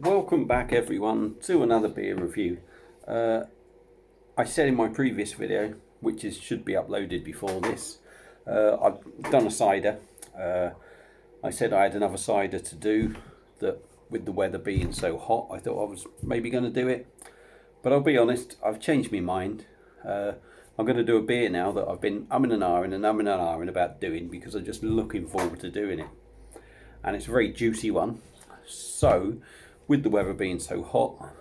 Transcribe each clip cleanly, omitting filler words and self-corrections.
Welcome back everyone to another beer review. I said in my previous video, which should be uploaded before this, I've done a cider. I said I had another cider to do, that with the weather being so hot I thought I was maybe going to do it, but I'll be honest, I've changed my mind. I'm going to do a beer now that I've been umming and ahhing about doing, because I'm just looking forward to doing it, and it's a very juicy one. So with the weather being so hot,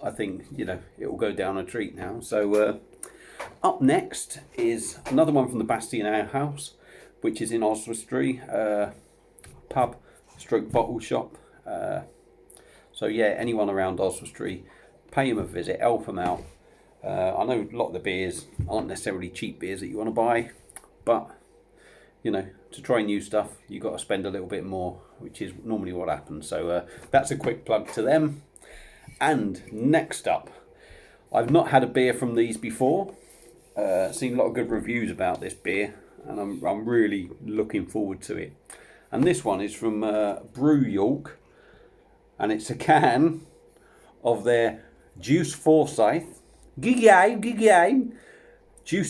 I think, it will go down a treat now. So up next is another one from the Bastion Ale House, which is in Oswestry, pub stroke bottle shop. So yeah, anyone around Oswestry, pay them a visit, help them out. I know a lot of the beers aren't necessarily cheap beers that you want to buy, but to try new stuff, you've got to spend a little bit more, which is normally what happens. So that's a quick plug to them. And next up, I've not had a beer from these before. Seen a lot of good reviews about this beer, and I'm really looking forward to it. And this one is from Brew York, and it's a can of their Juice Forsyth Juicy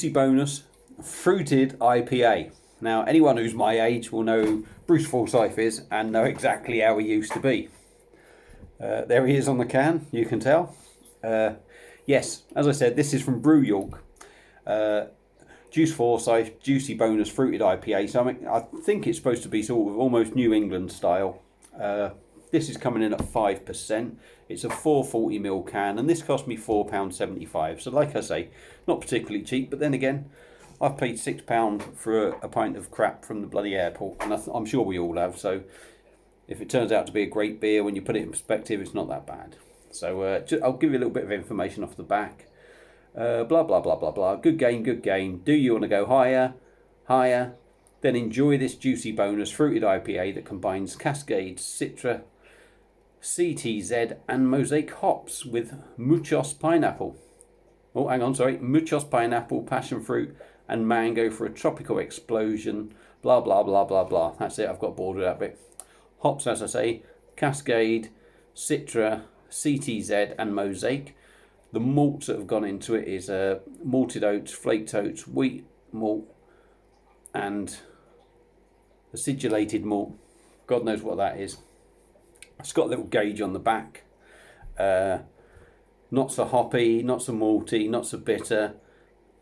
Bonus Fruited IPA. Now, anyone who's my age will know who Bruce Forsyth is and know exactly how he used to be. There he is on the can, you can tell. Yes, as I said, this is from Brew York. Juice Forsyth, Juicy Bonus Fruited IPA. So I think it's supposed to be sort of almost New England style. This is coming in at 5%. It's a 440ml can, and this cost me £4.75. So like I say, not particularly cheap, but then again, I've paid £6 for a pint of crap from the bloody airport, and I'm sure we all have. So if it turns out to be a great beer, when you put it in perspective, it's not that bad. So I'll give you a little bit of information off the back. Blah, blah, blah, blah, blah. Good game, good game. Do you want to go higher? Higher? Then enjoy this juicy bonus fruited IPA that combines Cascade, Citra, CTZ and Mosaic hops with Muchos pineapple. Oh, hang on, sorry. Muchos pineapple, passion fruit and mango for a tropical explosion. Blah, blah, blah, blah, blah. That's it. I've got bored of that bit. Hops, as I say, Cascade, Citra, CTZ and Mosaic. The malts that have gone into it is malted oats, flaked oats, wheat malt and acidulated malt. God knows what that is. It's got a little gauge on the back. Not so hoppy, not so malty, not so bitter.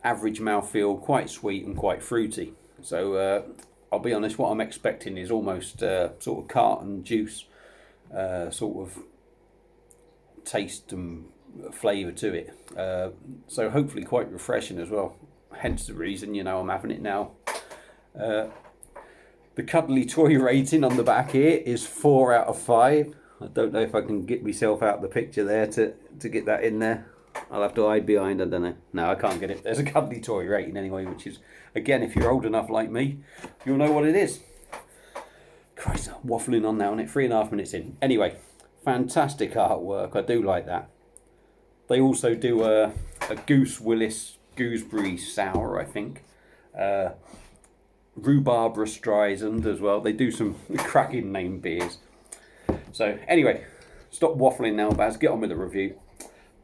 Average mouthfeel, quite sweet and quite fruity. So I'll be honest, what I'm expecting is almost sort of carton juice sort of taste and flavour to it. So hopefully quite refreshing as well. Hence the reason, I'm having it now. The cuddly toy rating on the back here is 4 out of 5. I don't know if I can get myself out of the picture there to get that in there. I'll have to hide behind, I don't know. No, I can't get it. There's a cuddly toy rating anyway, which is, again, if you're old enough like me, you'll know what it is. Christ, I'm waffling on now, and it 3.5 minutes in. Anyway, fantastic artwork. I do like that. They also do a Goose Willis gooseberry sour, I think. Rhubarb Streisand as well. They do some cracking name beers. So anyway, stop waffling now, Baz. Get on with the review.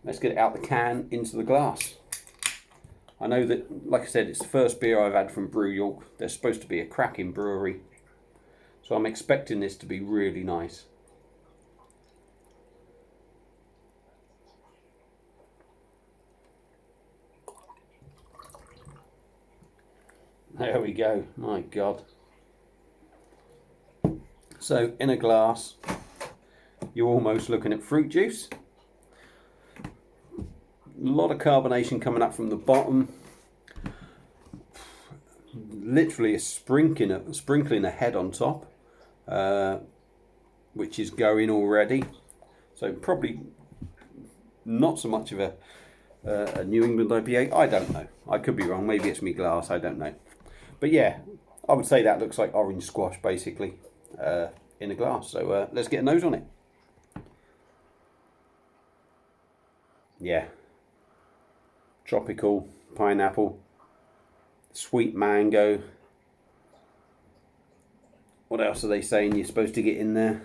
Let's get it out the can into the glass. I know that, like I said, it's the first beer I've had from Brew York. They're supposed to be a cracking brewery, so I'm expecting this to be really nice. There we go. My God. So in a glass, you're almost looking at fruit juice. A lot of carbonation coming up from the bottom. Literally a sprinkling ahead on top, which is going already. So probably not so much of a New England IPA. I don't know. I could be wrong. Maybe it's me glass. I don't know. But yeah, I would say that looks like orange squash basically in a glass. So let's get a nose on it. Yeah. Tropical, pineapple, sweet mango. What else are they saying you're supposed to get in there?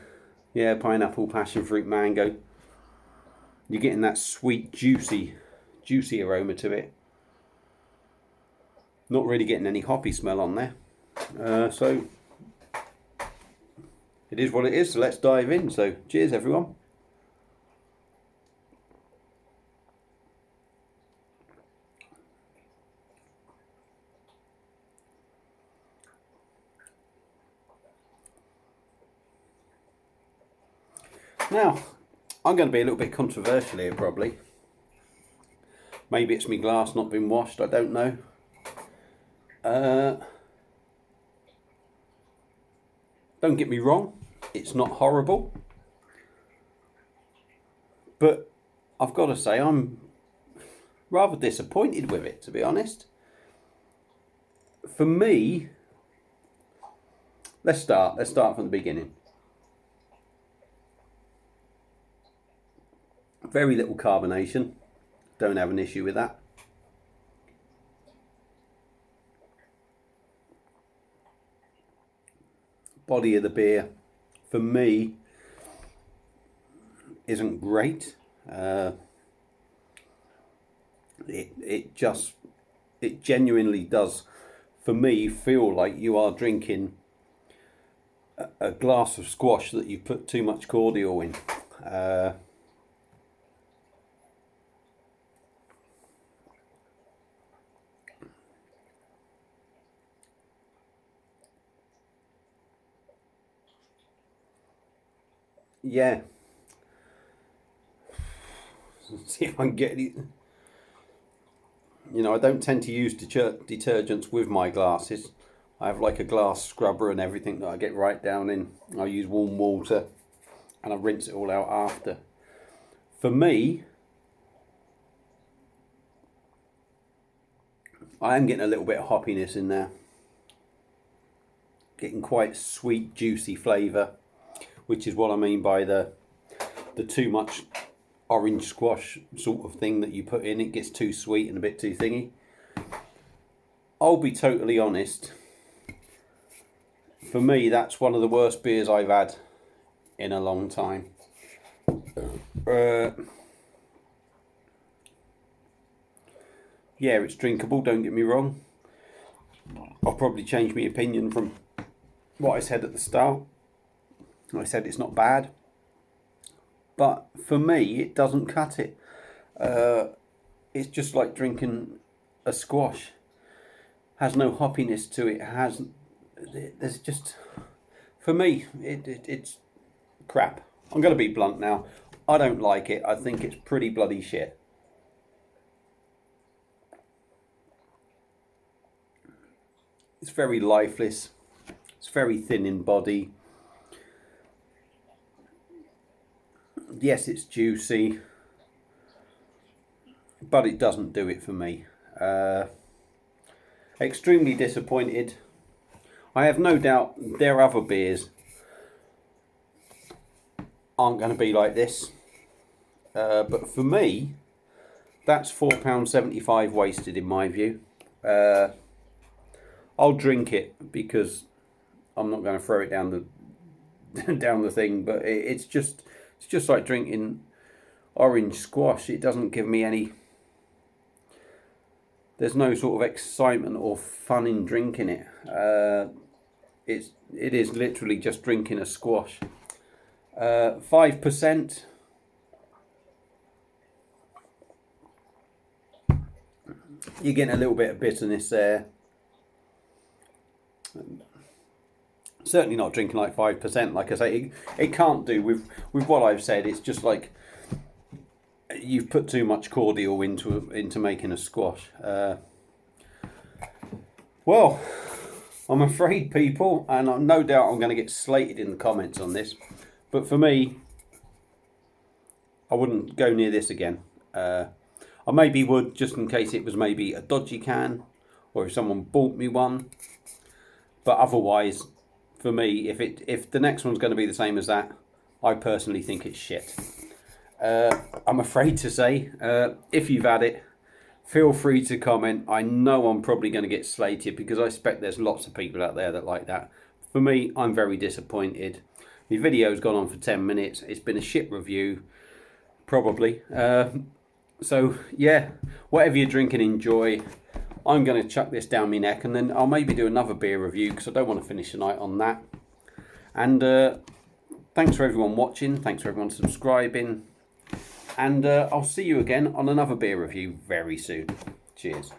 Yeah, pineapple, passion fruit, mango. You're getting that sweet, juicy aroma to it. Not really getting any hoppy smell on there. So it is what it is. So let's dive in. So cheers, everyone. Now, I'm going to be a little bit controversial here, probably. Maybe it's my glass not been washed, I don't know. Don't get me wrong, it's not horrible. But I've got to say, I'm rather disappointed with it, to be honest. For me, let's start from the beginning. Very little carbonation. Don't have an issue with that. Body of the beer, for me, isn't great. It genuinely does, for me, feel like you are drinking a glass of squash that you've put too much cordial in. Yeah. See if I can get it. You know, I don't tend to use detergents with my glasses. I have like a glass scrubber and everything that I get right down in. I use warm water and I rinse it all out after. For me, I am getting a little bit of hoppiness in there. Getting quite sweet, juicy flavour, which is what I mean by the too much orange squash sort of thing that you put in. It gets too sweet and a bit too thingy. I'll be totally honest. For me, that's one of the worst beers I've had in a long time. Yeah, it's drinkable, don't get me wrong. I'll probably change my opinion from what I said at the start. I said it's not bad. But for me, it doesn't cut it. It's just like drinking a squash. Has no hoppiness to it. There's just, for me, it's crap. I'm going to be blunt now. I don't like it. I think it's pretty bloody shit. It's very lifeless. It's very thin in body. Yes, it's juicy, but it doesn't do it for me. Extremely disappointed. I have no doubt their other beers aren't going to be like this. But for me, that's £4.75 wasted in my view. I'll drink it because I'm not going to throw it down the thing. But it's just like drinking orange squash. It doesn't give me any. There's no sort of excitement or fun in drinking it. It is literally just drinking a squash. 5%. You're getting a little bit of bitterness there. Certainly not drinking like 5%. Like I say, it can't do with what I've said. It's just like you've put too much cordial into making a squash. Well, I'm afraid, people, and no doubt I'm going to get slated in the comments on this, but for me, I wouldn't go near this again. I maybe would, just in case it was maybe a dodgy can, or if someone bought me one. But otherwise, for me, if the next one's going to be the same as that, I personally think it's shit. I'm afraid to say, if you've had it, feel free to comment. I know I'm probably going to get slated because I expect there's lots of people out there that like that. For me, I'm very disappointed. My video's gone on for 10 minutes. It's been a shit review, probably. So yeah, whatever you're drinking, enjoy. I'm going to chuck this down my neck, and then I'll maybe do another beer review because I don't want to finish the night on that. And thanks for everyone watching. Thanks for everyone subscribing. And I'll see you again on another beer review very soon. Cheers.